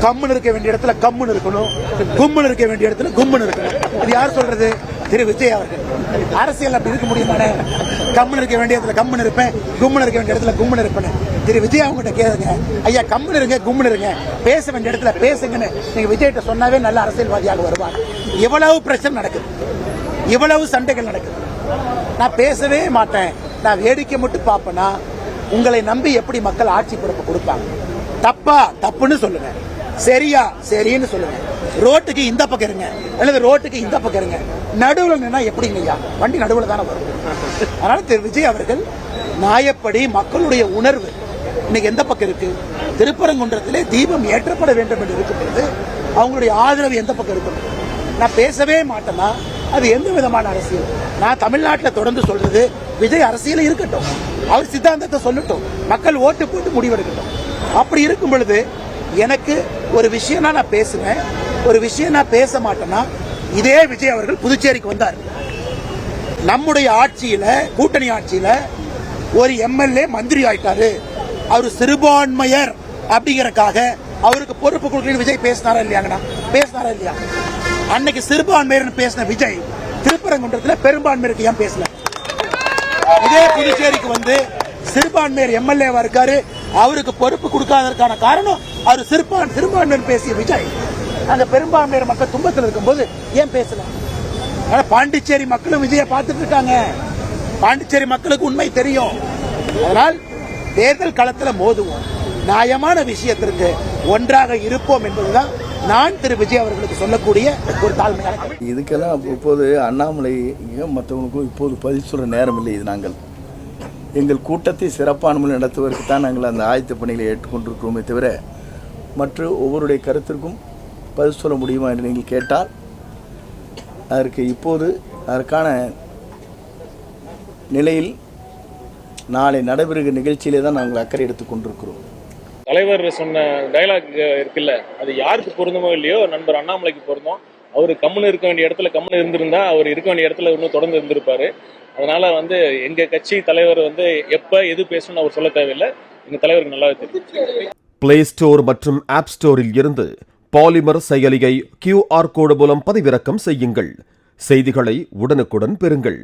கம்முன்னு இருக்க வேண்டிய இடத்துல கம்முன்னு இருக்கணும், கும்முன்னு இருக்க வேண்டிய இடத்துல கும்முன்னு இருக்கணும். இது யார் சொல்றது? திரு விஜய் அவர்கள். அரசியல் அப்படி இருக்க முடியுமானே? கம்முன்னு இருக்க வேண்டிய இடத்துல கம்முன்னு இருப்பேன், கும்முன்னு இருக்க வேண்டிய இடத்துல கும்முன்னு இருப்பேன். திரு விஜய் அவங்ககிட்ட கேளுங்க, ஐயா கம்முன்னு இருங்க, கும்முன்னு இருங்க, பேச வேண்டிய இடத்துல பேசுங்கன்னு நீங்க விஜய்கிட்ட சொன்னாவே நல்ல அரசியல்வாதியாக வருவாங்க. இவ்வளவு பிரச்சனை நடக்குது, இவ்வளவு சண்டைகள் நடக்குது. நான் பேசவே மாட்டேன், நான் வேடிக்கை மட்டும் பார்ப்பேன்னா உங்களை நம்பி எப்படி மக்கள் ஆட்சி பொறுப்பு கொடுப்பாங்க? தப்பா தப்புன்னு சொல்லுங்க, சரியா சரின்னு சொல்லுங்க. ரோட்டுக்கு இந்த பக்கம் இருங்க அல்லது ரோட்டுக்கு இந்த பக்கம் இருங்க, நடுவில் நின்னா எப்படிங்க ஐயா? வண்டி நடுவில் தானே வரும். அதனால திரு விஜய் அவர்கள் நியாயப்படி மக்களுடைய உணர்வு இன்னைக்கு எந்த பக்கம் இருக்கு? திருப்பரங்குன்றத்திலே தீபம் ஏற்றப்பட வேண்டும் என்று இருக்கிறது. அவங்களுடைய ஆதரவு எந்த பக்கம் இருக்கணும்? நான் பேசவே மாட்டேன்னா அது எந்த விதமான அரசியல்? நான் தமிழ்நாட்டில் தொடர்ந்து சொல்றது, விஜய் அரசியல் இருக்கட்டும், அவர் சித்தாந்தத்தை சொல்லட்டும், மக்கள் ஓட்டு போட்டு முடிவெடுக்கட்டும். அப்படி இருக்கும் பொழுது எனக்கு ஒரு விஷயம் நான் பேசுவேன், ஒரு விஷயம் நான் பேச மாட்டேன்னா இதே விஜய் அவர்கள் புதுச்சேரிக்கு வந்தார். நம்முடைய ஆட்சியில, கூட்டணி ஆட்சியில ஒரு எம்எல்ஏ மந்திரி ஆயிட்டாரு, அவர் சிறுபான்மையர் அப்படிங்கறக்காக அவருக்கு பொறுப்பு கொடுக்கணும் விஜய் பேசினாரா இல்லையாங்கண்ணா? பேசினாரா இல்லையா? அன்னைக்கு சிறுபான்மையர் பேசின விஜய் திருப்பரங்குன்றத்தில் பெரும்பான்மையருக்கு ஏன் பேசல? இதே புதுச்சேரிக்கு வந்து சிறுபான்மையர் எம்எல்ஏவா இருக்காரு, அவருக்கு பொறுப்பு கொடுக்காததற்கான காரணம் அவர் சிறுபான்மையர் பேசிய விஜய் அந்த பெரும்பான்மையர் மக்கள் துன்பத்தில் இருக்கும்போது ஏன் பேசல? பாண்டிச்சேரி மக்களும் விஜயை பார்த்துட்டு இருக்காங்க, பாண்டிச்சேரி மக்களுக்கு உண்மை தெரியும். அதனால் தேர்தல் களத்தில் மோதுவோம், நியாயமான விஷயத்திற்கு ஒன்றாக இருப்போம் என்பதுதான் நான் திரு விஜய் அவர்களுக்கு சொல்லக்கூடிய ஒரு தாழ்மையான. இதுக்கெல்லாம் இப்போது அண்ணாமலை மற்றவங்களுக்கும் இப்போது பதில் சொல்ற நேரம் இல்லை. இது நாங்கள் எங்கள் கூட்டத்தை சிறப்பான முறையில் நடத்துவதற்கு தான் நாங்கள் அந்த ஆயத்த பணிகளை ஏற்றுக்கொண்டிருக்கிறோமே தவிர மற்ற ஒவ்வொருடைய கருத்திற்கும் பதில் சொல்ல முடியுமா என்று நீங்கள் கேட்டால் அதற்கு இப்போது அதற்கான நிலையில் நாளை நடைபெறுகிற நிகழ்ச்சியிலே தான் நாங்கள் அக்கறை எடுத்துக் கொண்டிருக்கிறோம். தலைவர் சொன்ன டயலாக் இருக்குல்ல, அது யாருக்கு பொருந்தமோ இல்லையோ, நண்பர் அண்ணாமலைக்கு பொருந்தும். அவர் கம்முன்னு இருக்க வேண்டிய இடத்துல கம்முன்னு இருந்திருந்தா அவர் இருக்க வேண்டிய இடத்துல இன்னும் தொடர்ந்து இருந்திருப்பாரு. அதனால எங்க கட்சி தலைவர் எப்ப எது பேசணும்னு அவர் சொல்ல தேவையில்லை, எங்க தலைவருக்கு நல்லாவே தெரியும். பிளே ஸ்டோர் மற்றும் ஆப் ஸ்டோரில் இருந்து பாலிமர் செயலியை QR கோடு மூலம் பதிவிறக்கம் செய்யுங்கள். செய்திகளை உடனுக்குடன் பெறுங்கள்.